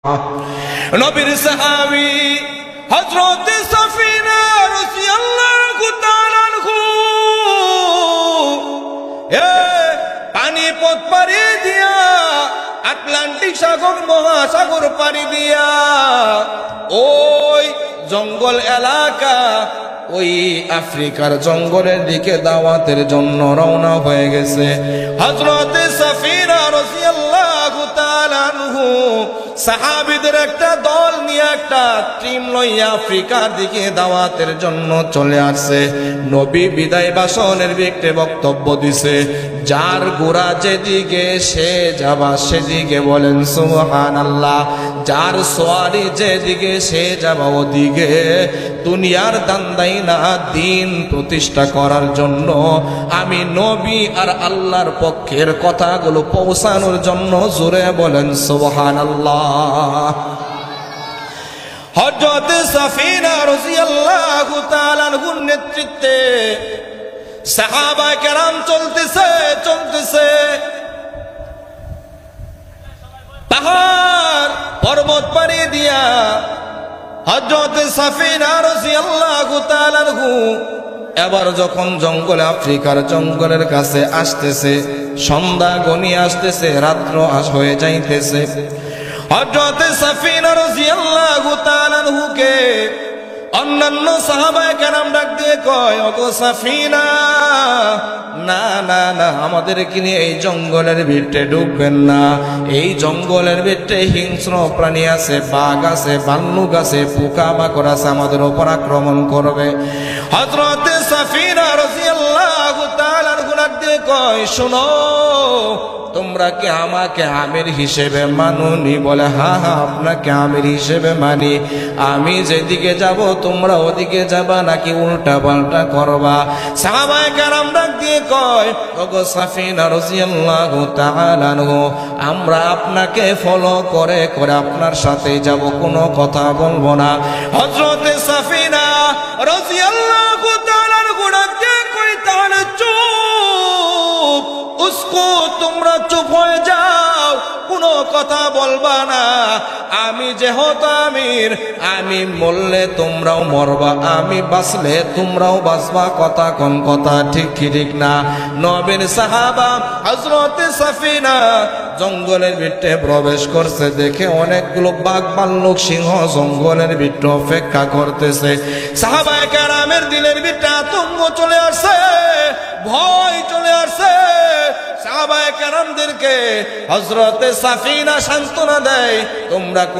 নবীর সাহাবী হযরত সাফিনা রাদিয়াল্লাহু তাআলা আনহু পানিপথ পাড়ি দিয়া আটলান্টিক সাগর মহাসাগর পাড়ি দিয়া ওই জঙ্গল এলাকা ওই আফ্রিকার জঙ্গলের দিকে দাওয়াতের জন্য রওনা হয়ে গেছে। হযরত সাফিনা রাদিয়াল্লাহু তাআলা আনহু সাহাবীদের একটা দল নিয়ে একটা টিম লইয়া আফ্রিকার দিকে দাওয়াতের জন্য চলে আসছে। নবী বিদায় ভাষণের একটি বক্তব্য দিছে, যার গোড়া যেদিকে সে যাবা সেদিকে বলেন সুবহানাল্লাহ, যার সোয়ারি যেদিকে সে যাবা ওদিকে। দুনিয়ার দান্দাই না, দিন প্রতিষ্ঠা করার জন্য আমি নবী আর আল্লাহর পক্ষের কথাগুলো পৌঁছানোর জন্য জোরে বলেন সুবহানাল্লাহ। হযরত সাফিনা রাদিয়াল্লাহু তাআলা আনহুর নেতৃত্বে সাহাবায়ে কেরাম চলতেছে পাহাড় পর্বত পাড়ি দিয়া। হযরত সাফিনা রাদিয়াল্লাহু তাআলা আনহু এবার যখন জঙ্গলে আফ্রিকার জঙ্গলের কাছে আসতেছে, সন্ধ্যা ঘনিয়ে আসতেছে, রাত্র হয়ে যাইতেছে। হযরত সাফিনা রাদিয়াল্লাহু তাআলা আনহুকে অন্যান্য সাহাবায়ে কেরাম ডাক দিয়ে কয়, ওগো সাফিনা, না না না, আমাদেরকে নিয়ে এই জঙ্গলের ভিতরে ঢুকবেন না। এই জঙ্গলের ভিতরে হিংস্র প্রাণী আছে, বাঘ আছে, ভাল্লুক আছে, পোকামাকড় আছে, আমাদের উপর আক্রমণ করবে। হযরত সাফিনা রাদিয়াল্লাহু তাআলা আনহু ডাক দিয়ে কয়, শোনো, তোমরা কি আমাকে আমির হিসেবে মানোনি? বলে, হ্যাঁ হ্যাঁ, আপনাকে আমির হিসেবে মানি। আমি যেদিকে যাব তোমরা ওদিকে যাবা নাকি উল্টা পাল্টা করবা? সাহাবায়ে কেরাম ডাক দিয়ে কয়, ওগো সাফিনা রাদিয়াল্লাহু তাআলা আনহু, আমরা আপনাকে ফলো করে করে আপনার সাথে যাব, কোনো কথা বলবো না। হযরত সাফিনা রাদিয়াল্লাহু তাআলা আনহু ডাক দিয়ে কয়, তাহলে চুপ, উসকো, তোমরা চুপ হয়ে যাও, কোনো কথা বলবা না। আমি যেহেতু আমির, আমি মরলে তোমরাও মরবা, আমি বাঁচলে তোমরাও বাঁচবা। কথা কোন কথা, ঠিক কি ঠিক না? নবীর সাহাবা হযরত সাফিনা জঙ্গলের ভিতরে প্রবেশ করছে, দেখে অনেকগুলো বাঘ ভাল্লুক সিংহ জঙ্গলের ভিতরে অপেক্ষা করতেছে। সাহাবায়ে কেরামের দিলের ভিতরে আতঙ্ক চলে আসছে, ভয় চলে আসছে। সাহাবায়ে কেরামদেরকে হযরত সাফিনা সান্ত্বনা দেয়, তোমরা